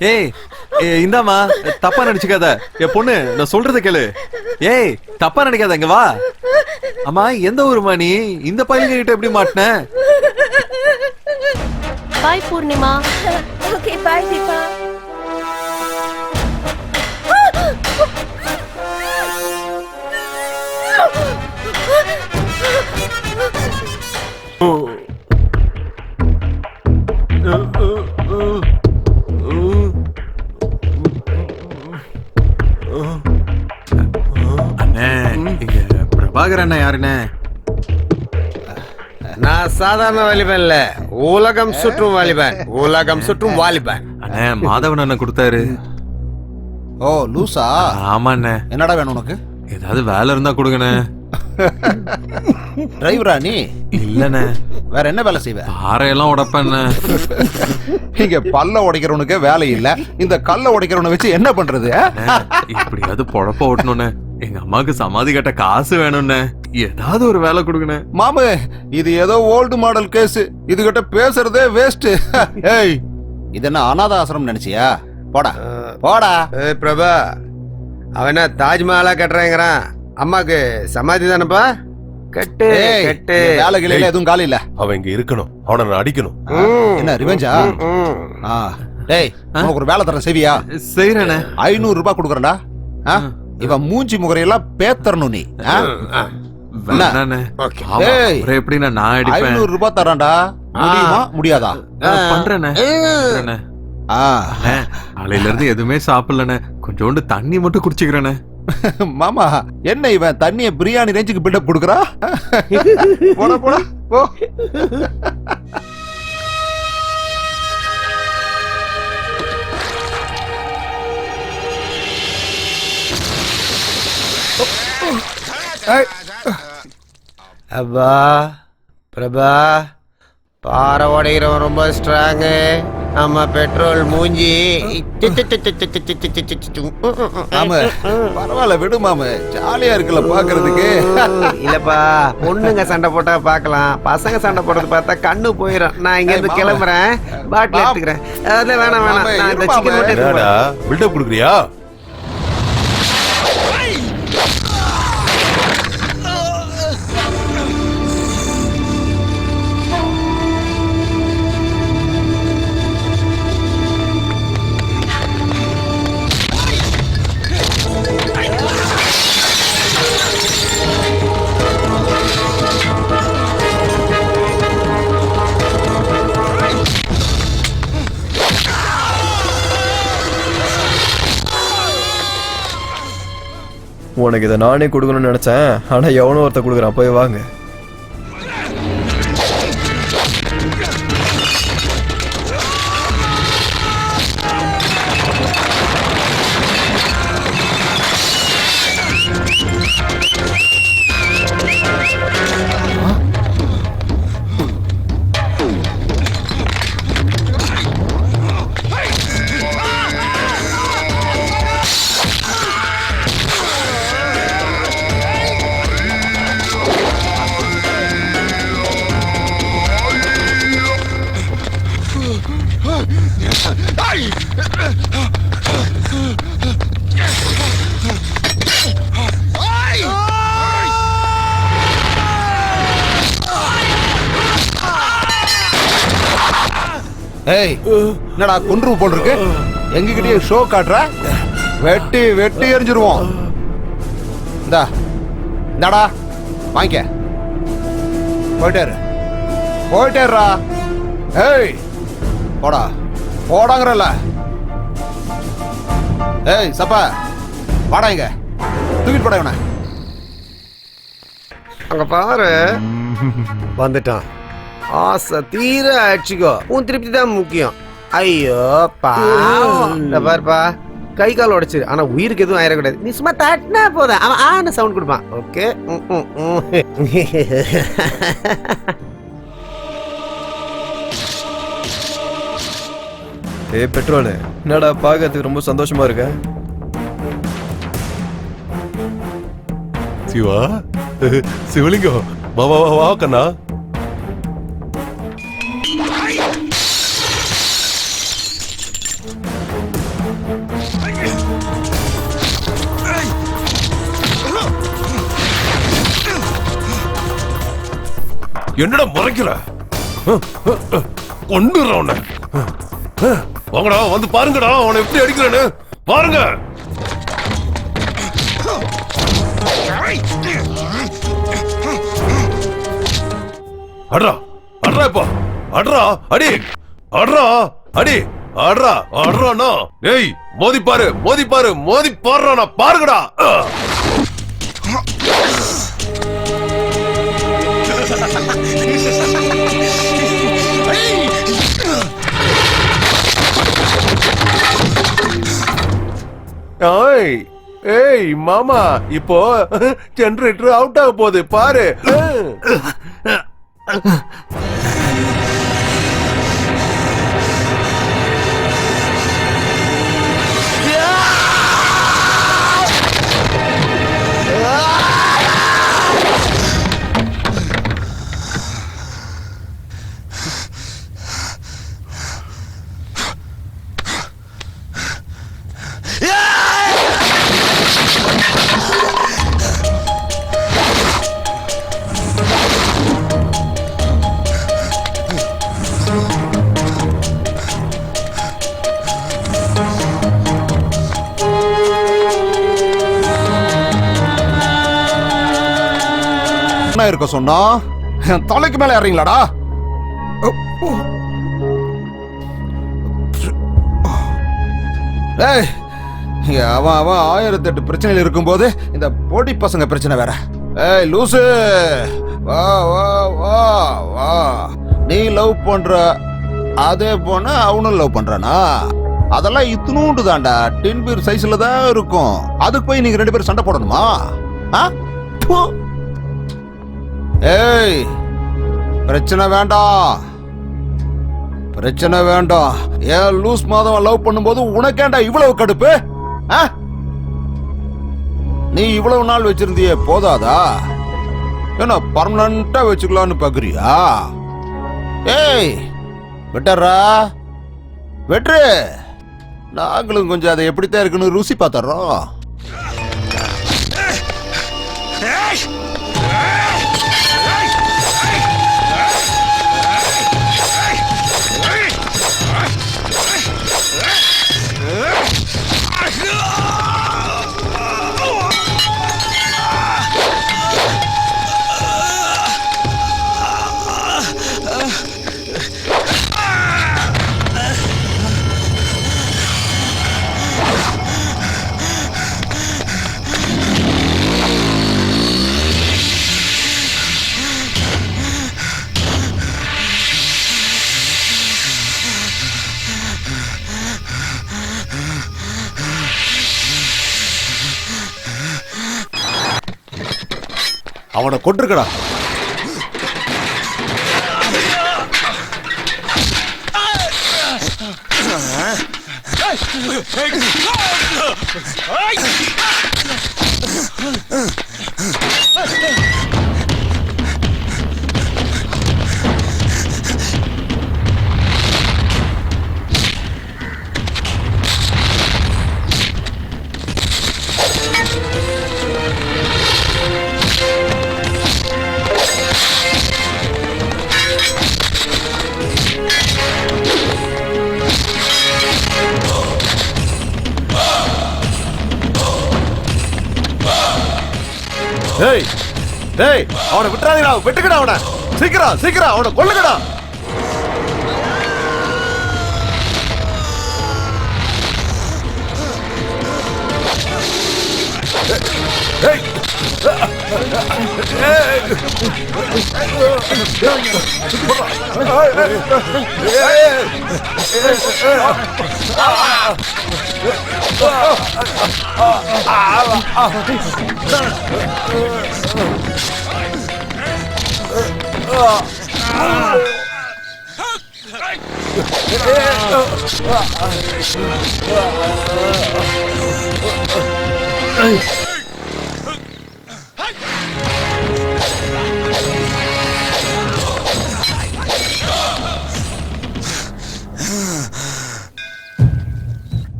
ஏய் இந்தாமா, தப்பா நினைச்சுக்காத. என் பொண்ணு, நான் சொல்றத கேளு. ஏய் தப்பா நினைக்காத, இங்க வா. அம்மா, எந்த ஊருமா நீ? இந்த பையன் கிட்ட எப்படி மாட்டின? Bye Purnima. Okay bye Deepa. Prabhakar அண்ணா யாருண்ணே? நான் சாதாரண வாலிபன் இல்ல, உலகம் சுற்றும் வாலிபன். உலகம் சுற்றும் வாலிபன். அண்ணே, மாதவன் அண்ணன் கொடுத்தாரு. ஓ லூசா? ஆமா அண்ணே. என்னடா வேணும் உனக்கு? ஏதாவது வேலை இருந்தா கொடுங்கண்ணே. டிரைவரா நீ? இல்லண்ணே. வேற என்ன வேலை செய்வ? பாறையெல்லாம் உடைப்பேன். இங்க பல்ல உடைக்கிறவனுக்கு வேலை இல்ல, இந்த கல்ல உடைக்கிறவனை வச்சு என்ன பண்றது? இப்படியாவது பொழப்ப ஓட்டணும்னு. எங்க அம்மாக்கு சமாதி கட்ட காசு வேணும்னு. ஏதாவது ஒரு வேலை கொடுங்கண்ணே. மாமு, இது ஏதோ ஓல்டு மாடல் கேஸ், இதுகிட்ட பேசுறதே வேஸ்ட். ஏய், இது என்ன அனாத ஆசிரமம் நினைச்சியா? போடா போடா. பிரபா, அவன தாஜ்மஹாலா கட்டுறேங்கிறான். அம்மாக்கு சமாதி தானப்பா? கட்டு கட்டு. வேலைகள எதுவும் காலி இல்ல. அவன் இங்க இருக்கணும், அவனை நான் அடிக்கணும். என்ன ரிவெஞ்சா? டேய், உனக்கு ஒரு வேலை தரேன், செய்வியா? செய்யறேனே. 500 ரூபாய் கொடுக்கறேன்டா. இவன் மூஞ்சி முகரையெல்லாம் பேத்தறணும் நீ. எப்படி நான் அடிப்பேன்? 500 ரூபாய் தரான்டா. முடியுமா முடியாதா? பண்றேனே. காலையில இருந்து எதுவுமே சாப்பிடலண்ணே, கொஞ்சோண்டு தண்ணி மட்டும் குடிச்சுக்கிறேனே. மாமா, என்ன இவன் தண்ணிய பிரியாணி ரேஞ்சுக்கு பில்டப் கொடுக்கறா? போடா போடா போ. அப்பா பிரபா, பாறை உடைகிறவன் ரொம்ப ஸ்ட்ராங்கு. ஆமா, பெட்ரோல் மூஞ்சி. பரவாயில்ல விடு மாமு, ஜாலியா இருக்குல்ல பாக்குறதுக்கு. இல்லப்பா, பொண்ணுங்க சண்டை போட்டா பாக்கலாம், பசங்க சண்டை போடுறது பார்த்தா கண்ணு போயிடும். நான் இங்க இருந்து கிளம்புறேன், பாட்டில் எடுத்துக்கிறேன். அதெல்லாம் வேணாம் வேணாம், நான் இந்த சிக்கன் மட்டும் பில்டப் கொடுக்குறியா? உனக்கு இதை நானே கொடுக்கணும்னு நினைச்சேன், ஆனா எவனோ ஒருத்த கொடுக்குறான். போய் வாங்க. ஏய், என்னடா கொன்று போல் இருக்கு? எங்ககிட்டயே ஷோ காட்டுற? வெட்டி வெட்டி எரிஞ்சிருவோம். இந்தாடா வாங்கிக்க. போயிட்டேரா. ஏய் போடா, போடாங்கறல. ஏய் சப்பா, வாடா இங்க, தூக்கிட்டு போடா இவனை. அங்க பாரு, வந்துட்டான். ஆசை தீர அடிச்சுக்கோ, உன் திருப்தி தான் முக்கியம். ஐயோ பாவம். இந்த பாருப்பா, கை கால் உடைச்சிரு, ஆனா உயிருக்கு எதுவும் ஆயிடக்கூடாது. நீ சும்மா தட்டினா போதும், அவன் ஆன சவுண்ட் கொடுப்பான். ஓகே. ஏய் பெட்ரோல், என்னடா பார்க்கறதுக்கு ரொம்ப சந்தோஷமா இருக்க? சிவா, சிவலிங்கம், வா வா வா வா கண்ணா. என்னடா முறைக்கிற? கொண்டுற உன்னை. வாங்கடா, வந்து பாருங்கடா அவனை எப்படி அடிக்கிறேன்னு பாருங்க. அட்ரா அட்ரா, இப்போ அட்ரா, அடி அட்ரா, அடி அட்ரா அட்ரானா. ஏய் மோதி பாரு, மோதி பாரு, மோதி பாடுறானா பாருங்கடா. ஏய் ஏய் மாமா, இப்போ ஜெனரேட்டர் அவுட் ஆக போகுது பாரு. இருக்க சொன்னா என் தலைக்கு மேல ஏறீங்களாடா? அவன் 1008 பிரச்சனைகள் இருக்கும்போது இந்த போட்டி பசங்க பிரச்சனை வேற. ஏய் லூசு, வா வா வா வா. நீ லவ் பண்ற அதே போன அவனும் லவ் பண்றானா? அதெல்லாம் இத்துணூண்டு தான்டா, டின் பீர் சைஸ்ல தான் இருக்கும். அதுக்கு போய் நீங்க 2 பேரும் சண்டை போடணுமா? ஏய் பிரச்சனை வேண்டாம், பிரச்சனை வேண்டாம். ஏன் லூஸ் மாதவன் லவ் பண்ணும்போது உனக்கேண்டா இவ்வளவு கடுப்பு? நீ இவ்வளவு நாள் வச்சிருந்தியே போதாதா? என்ன பர்மனண்டா வச்சுக்கலான்னு பாக்குறியா? ஏய் விட்டர்றா, வெற்று. நாங்களும் கொஞ்சம் அதை எப்படித்தான் இருக்குன்னு ருசி பார்த்தர்றோம். அவனை கொண்டிருக்கடா. டேய் டேய், அவனை விட்டுறாதீடா, வெட்டுக்கடா அவனை. சீக்கிரம் சீக்கிரம் அவனை கொல்லுங்கடா. டேய்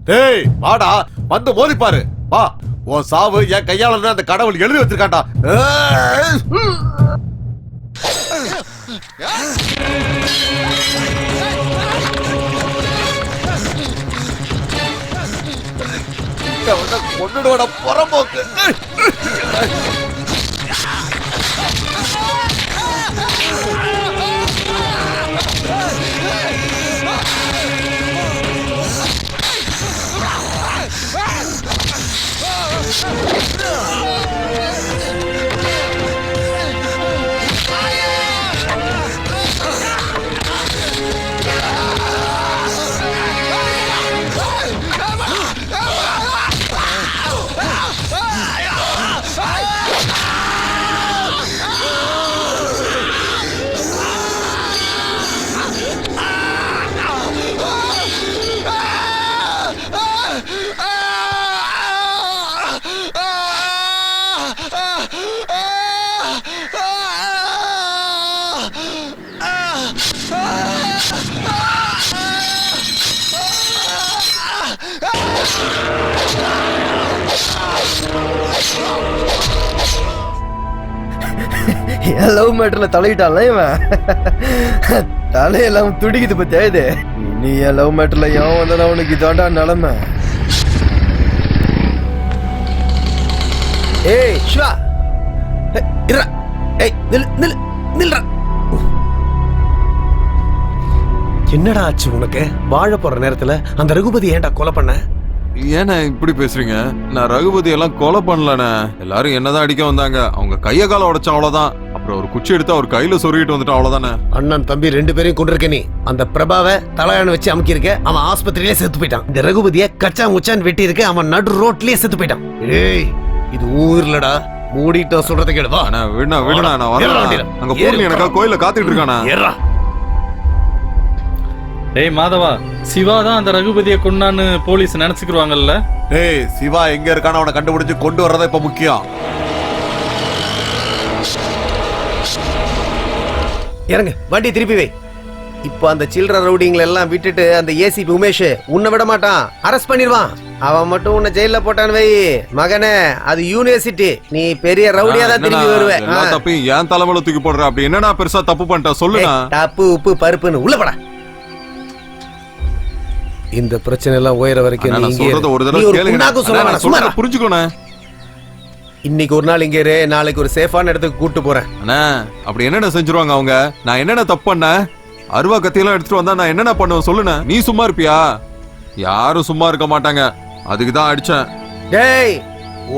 டேய் வாடா, வந்து மோதி பாரு. வா, உன் சாவு என் கையால அந்த கடவுள் எழுதி வச்சிருக்காண்டா. கொண்டுடுவோட புறம்போக்கு. என் லவ் மேட்டர்ல தலையிட்டான்ல இவன். தலையெல்லாம் துடிக்குது பத்தியா இது. நீ என் லவ் மேட்டர்ல எவன் வந்தாலும் அவனுக்கு இதாண்டா நிலைமை. ஏய் சிவா, இருடா. ஏய் நில்றா. என்னடா ஆச்சு உனக்கு? வாழ போற நேரத்துல அந்த ரகுபதி ஏன்டா கொலை பண்ண? ஏன்னா இப்படி பேசுறீங்க? நான் ரகுபதி எல்லாம் கொலை பண்ணலண்ணே. எல்லாரும் என்னதான் அடிக்க வந்தாங்க. அவங்க கைய கால உடைச்சா அவ்வளவுதான். அப்புறம் ஒரு குச்சி எடுத்து அவர் கையில சொருகிட்டு வந்துட்டா அவ்வளவுதானே. அண்ணன் தம்பி 2 பேரையும் கொண்டிருக்க நீ. அந்த பிரபாவை தலையாண வச்சு அமுக்கியிருக்க, அவன் ஆஸ்பத்திரியிலே செத்து போயிட்டான். இந்த ரகுபதியை கச்சா முச்சான் வெட்டி இருக்க, அவன் நடு ரோட்லயே செத்து போயிட்டான். ஏய், இது ஊர்லடா. மூடிட்டு சொல்றதை கேளு. வா அண்ணா விடுண்ணா, நான் வரேன். அங்க போய் எனக்கா கோயில காத்துட்டு இருக்கானா? ஏறா. டேய் மாதவா, சிவா தான் அந்த ரகுபதியை கொண்டான்னு போலீஸ் நினைச்சுக்குவாங்கல்ல. டேய், சிவா எங்க இருக்கான அவனை கண்டுபிடிச்சு கொண்டு வர்றதா இப்ப முக்கியம். இறங்கு, வண்டி திருப்பி வை. இப்ப அந்த சில்ட்ரன் ரவுடிங்களை எல்லாம் விட்டுட்டு அந்த ஏசிபி உமேஷ் உன்னை விட மாட்டான், அரெஸ்ட் பண்ணிடுவான். அவன் மட்டும் உன்னை ஜெயில போட்டான்னு வை மகனே, அது யூனிவர்சிட்டி. நீ பெரிய ரவுடியா தான் திரும்பி வருவேன். தப்பையும் ஏன் தலைமையில தூக்கி போடுற? அப்படி என்னடா பெருசா தப்பு பண்ணிட்ட சொல்லுங்க. தப்பு உப்பு பருப்புன்னு உள்ள போடா. இந்த பிரச்சனை எல்லாம் உயர வரைக்கும் நான் சொல்றத ஒரு தடவை கேளுங்க. புரிஞ்சுக்கணும். இன்னைக்கு ஒரு நாள் இங்க இரு, நாளைக்கு ஒரு சேஃபான இடத்துக்கு கூட்டு போறேன். அண்ணா அப்படி என்னென்ன செஞ்சிருவாங்க அவங்க? நான் என்னென்ன தப்பு பண்ண? அருவா கத்தியெல்லாம் எடுத்துட்டு வந்தா நான் என்னென்ன பண்ணுவேன் சொல்லுண்ண. நீ சும்மா இருப்பியா? யாரும் சும்மா இருக்க மாட்டாங்க. அதுக்கு தான் அடிச்சேன். டேய்,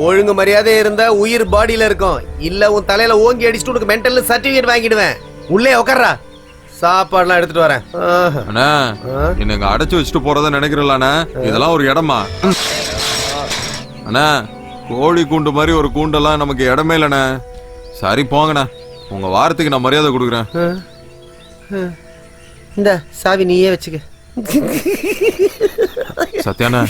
ஒழுங்கு மரியாதை இருந்தா உயிர் பாடியில இருக்கும். இல்ல உன் தலையில ஓங்கி அடிச்சுட்டு உனக்கு மென்டல் சர்டிபிகேட் வாங்கிடுவேன். உள்ளே உட்கார்றா, சாப்பாடுலாம் எடுத்துட்டு வரேன். அண்ணா எனக்கு அடைச்சு வச்சுட்டு போறத நினைக்கிறேன். இதெல்லாம் ஒரு இடமா? அண்ணா கோழி கூண்டு மாதிரி ஒரு கூண்டெல்லாம் நமக்கு இடமே இல்லண்ணே. சரி போங்கண்ணா, உங்க வாரத்துக்கு நான் மரியாதை கொடுக்குறேன். இந்த சாவி நீயே வச்சுக்க. சத்யாண்ணா,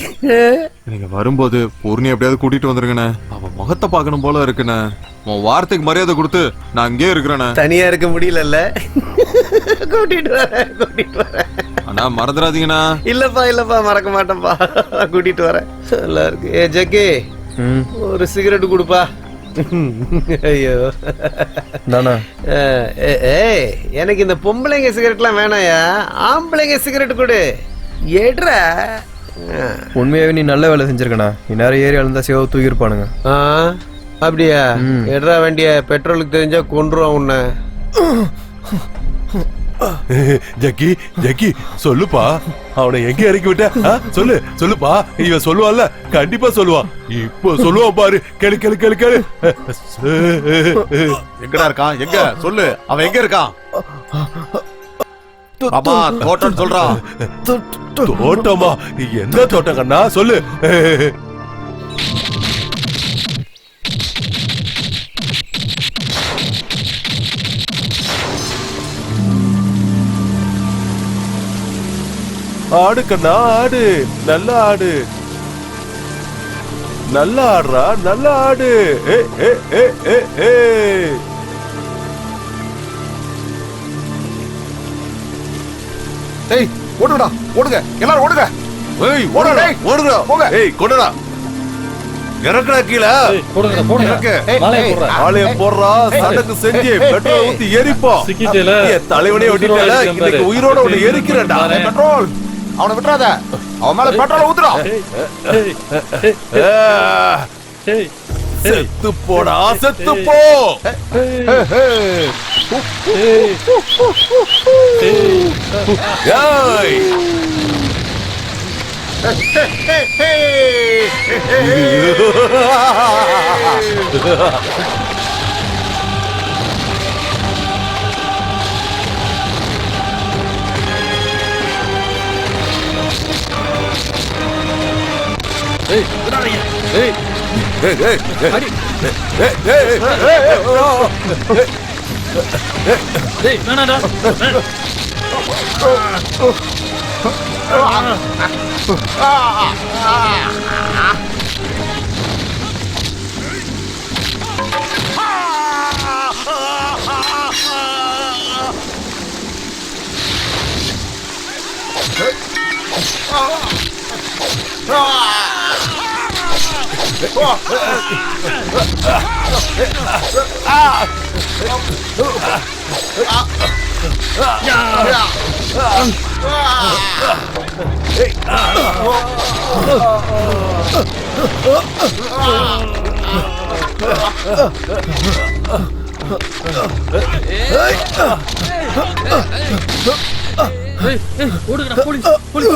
நீங்க வரும்போது பூர்ணி எப்படியாவது கூட்டிட்டு வந்துருங்கண்ணே. அவ முகத்தை பார்க்கணும் போல இருக்குண்ணே. உன் வாரத்துக்கு மரியாதை கொடுத்து நான் அங்கேயே இருக்கிறேண்ணே. தனியா இருக்க முடியலல்ல, கூட்டிட்டு வரேன். அண்ணா மறந்துடாதீங்கண்ணா. இல்லப்பா மறக்க மாட்டேன்ப்பா, கூட்டிட்டு வரேன். நல்லா இருக்கு. ஏ ஜக்கி, ஒரு சிகரெட் கொடுப்பா. ஐயோ தானா ஏய், எனக்கு இந்த பொம்பளைங்க சிகரெட்லாம் வேணாயா, ஆம்பளைங்க சிகரெட் கொடு. ஏட்ரா. உண்மையாவே நீ நல்ல வேலை செஞ்சிருக்கண்ணா. இந்நேரம் ஏரியால இருந்தா சிவா தூக்கிருப்பானுங்க. அப்படியா? எட்ரா வண்டிய, பெட்ரோலுக்கு தெரிஞ்சா கொன்றுவான் உன்னை. ஜக்கி ஜக்கி சொல்லுப்பா, அவனை எங்க இறக்கி விட்ட? சொல்லுப்பா. இவன் சொல்லுவான்ல, கண்டிப்பா சொல்லுவான். இப்போ சொல்லுவான் பாரு. கேளு கேளு கேளு கேளு. எங்கடா இருக்கான்? எங்க சொல்லு, அவன் எங்க இருக்கான்? ஆமா, தோட்டம் சொல்றான். தோட்டமா? என்ன தோட்டம் கண்ணா? சொல்லு. ஆடு கண்ணா, ஆடு. நல்ல ஆடு, நல்ல ஆடுறா, நல்ல ஆடு. ஏ ஏ ஏ ஏ ஏ ஏய், ஓடுடா, ஓடுங்க எல்லாரும், ஓடுங்க. ஏய், ஓடுடா, ஓடுடா. போங்க. ஏய், கொண்டுடா. இறக்குடா கீழே. இறக்கு. ஆலயம் போடுறா, சடக்கு செஞ்சு பெட்ரோல் ஊத்தி எரிப்போம். சிக்கிட்டேல. என் தலைவனே ஒட்டிட்டல. இன்னைக்கு உயிரோட உன்னை எரிக்கிறேன்டா. பெட்ரோல், அவனை விட்டுறாத. அவன் மேல பெட்ரோல் ஊத்துறா. செத்து போடா, செத்து போ. ஏய், வேணாடா. ஓடுங்கடா, போலீஸ் போலீஸ்.